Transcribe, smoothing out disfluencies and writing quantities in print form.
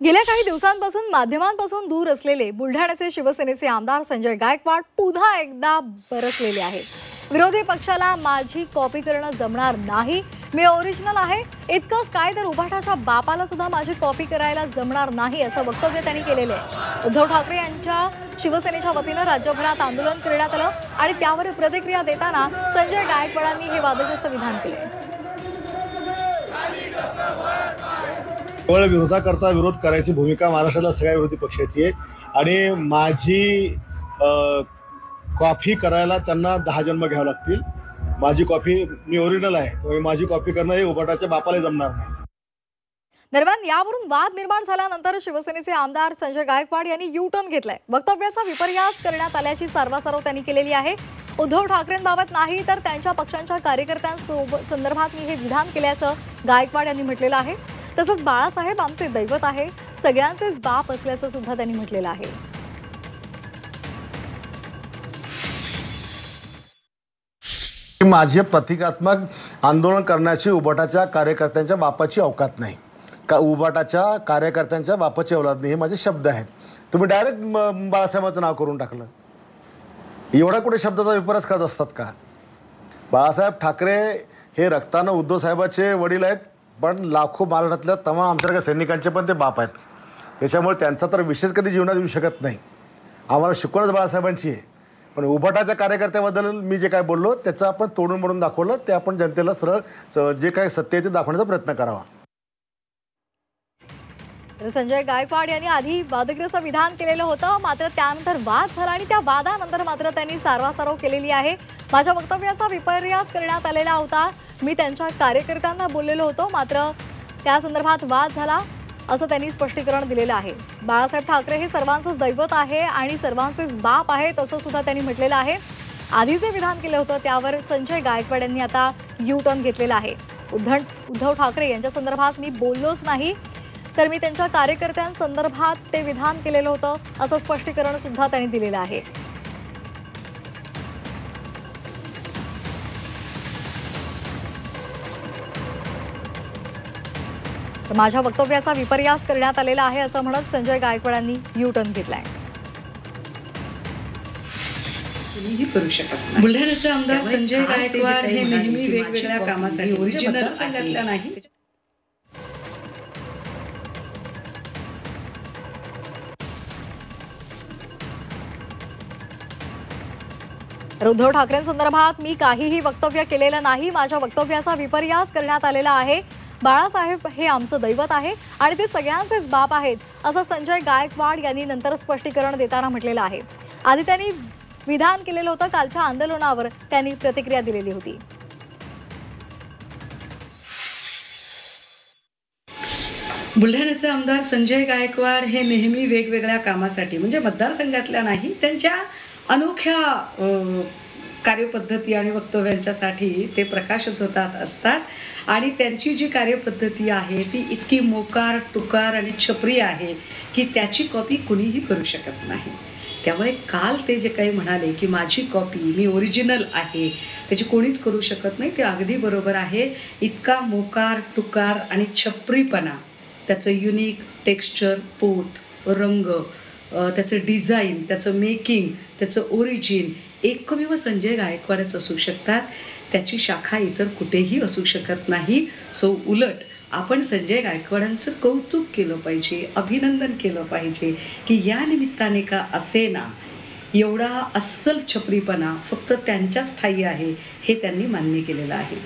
गेल्या काही दिवसांपासून माध्यमांपासून दूर असलेले बुलढाण्याचे शिवसेनेचे आमदार संजय गायकवाड पुन्हा एकदा बरसलेले आहेत। विरोधी पक्षाला माझी कॉपी करणं जमणार नाही, मी ओरिजिनल आहे, इतकंच काय तर उभाटाच्या बापाला सुद्धा माझी कॉपी करायला जमणार नाही असं वक्तव्य त्यांनी केलेले आहे। उद्धव ठाकरे यांच्या शिवसेनेच्या वतीनं राज्यभरात आंदोलन करण्यात आलं आणि त्यावर प्रतिक्रिया देताना संजय गायकवाडांनी हे वादग्रस्त विधान केले। केवळ विरोधाकरता विरोध करायची भूमिका महाराष्ट्राला सगळ्या विरोधी पक्षाची आहे आणि माझी कॉपी करायला त्यांना 10 जन्म घ्यावे लागतील। माझी कॉपी मी ओरिजिनल आहे, त्यामुळे माझी कॉपी करणं हे उभाटाच्या बापाला जमणार नाही। दरम्यान यावरून वाद निर्माण झाल्यानंतर शिवसेनेचे आमदार संजय गायकवाड यांनी यू टर्न घेतलाय। वक्तव्याचा विपर्यास करण्यात आल्याची सारवासारव त्यांनी केलेली आहे। उद्धव ठाकरेंबाबत नाही तर त्यांच्या पक्षांच्या कार्यकर्त्यांसंदर्भात मी हे विधान केल्याचं गायकवाड यांनी म्हटलेलं आहे। तसंच बाळासाहेब आमचे दैवत आहे, सगळ्यांचेच बाप असल्याचं सुद्धा त्यांनी म्हटलेलं आहे। माझे प्रतिकात्मक आंदोलन करण्याची उभाटाच्या कार्यकर्त्यांच्या बापाची औकात नाही का, उभाटाच्या कार्यकर्त्यांच्या बापाची औलाद नाही, हे माझे शब्द आहेत। तुम्ही डायरेक्ट बाळासाहेबांचं नाव करून टाकलं। एवढा कुठे शब्दाचा विपर्यास करत असतात का? बाळासाहेब ठाकरे हे रक्तानं उद्धव साहेबाचे वडील आहेत, पण लाखो महाराष्ट्रातल्या तमाम आमच्यासारख्या सैनिकांचे पण ते बाप आहेत। त्याच्यामुळे त्यांचा तर विशेष कधी जीवनात येऊ शकत नाही। आम्हाला शिकवणच बाळासाहेबांची आहे, पण उभाटाच्या कार्यकर्त्याबद्दल मी जे काय बोललो त्याचं आपण तोडून मोडून दाखवलं, ते आपण जनतेला सरळ जे काही सत्य आहे ते दाखवण्याचा प्रयत्न करावा। संजय गायकवाड यांनी आधी वादग्रस्त विधान केलेलं होतं, मात्र त्यानंतर वाद झाला आणि त्या वादानंतर मात्र त्यांनी सारवासारव केलेली आहे। माझ्या वक्तव्याचा विपर्यास करण्यात आलेला होता, मी त्यांच्या कार्यकर्त्यांना बोललेलो होतो, मात्र त्या संदर्भात वाद झाला असं त्यांनी स्पष्टीकरण दिलेलं आहे। बाळासाहेब ठाकरे हे सर्वांचंच दैवत आहे आणि सर्वांचेच बाप आहेत असं सुद्धा त्यांनी म्हटलेलं आहे। आधी जे विधान केलं होतं त्यावर संजय गायकवाड यांनी आता यू टर्न घेतलेला आहे। उद्धव ठाकरे यांच्या संदर्भात मी बोललोच नाही, तर मी त्यांच्या कार्यकर्त्यांसंदर्भात ते विधान केलेलं होतं असं स्पष्टीकरण सुद्धा त्यांनी दिलेलं आहे। माझ्या वक्तव्याचा विपर्यास करण्यात आलेला आहे असं म्हणत संजय गायकवाडांनी यू टर्न घेतलाय। करू शकत बुलढाण्याचे आमदार संजय गायकवाड हे नेहमी वेगवेगळ्या कामासाठी ओरिजिनल सांगितलं नाही। उद्धव ठाकरेंसंदर्भात मी काहीही वक्तव्य केलेलं नाही, माझ्या वक्तव्याचा विपर्यास करण्यात आलेला आहे। बाळासाहेब हे आमचं दैवत आहे आणि ते सगळ्यांचेच बाप आहेत असं संजय गायकवाड यांनी नंतर स्पष्टीकरण देताना म्हटलेलं आहे। आधी त्यांनी विधान केलेलं होतं, कालच्या आंदोलनावर त्यांनी प्रतिक्रिया दिलेली होती। बुलढाण्याचे आमदार संजय गायकवाड हे नेहमी वेगवेगळ्या कामासाठी म्हणजे मतदारसंघातल्या नाही, त्यांच्या अनोख्या कार्यपद्धती आणि वक्तव्यांच्यासाठी ते प्रकाशच होतात असतात आणि त्यांची जी कार्यपद्धती आहे ती इतकी मोकार टुकार आणि छपरी आहे की त्याची कॉपी कुणीही करू शकत नाही। त्यामुळे काल ते जे काही म्हणाले की माझी कॉपी मी ओरिजिनल आहे, त्याची कोणीच करू शकत नाही, ते अगदी बरोबर आहे। इतका मोकार टुकार आणि छपरीपणा, त्याचं युनिक टेक्स्चर, पोत, रंग, त्याचं डिझाईन, त्याचं मेकिंग, त्याचं ओरिजिन एकमेव संजय गायकवाडच असू शकतात। त्याची शाखा इतर कुठेही असू शकत नाही। सो उलट आपण संजय गायकवाडांचं कौतुक केलं पाहिजे, अभिनंदन केलं पाहिजे की या निमित्ताने का असेना एवढा अस्सल छपरीपणा फक्त त्यांच्याच ठायी आहे हे त्यांनी मान्य केलेलं आहे।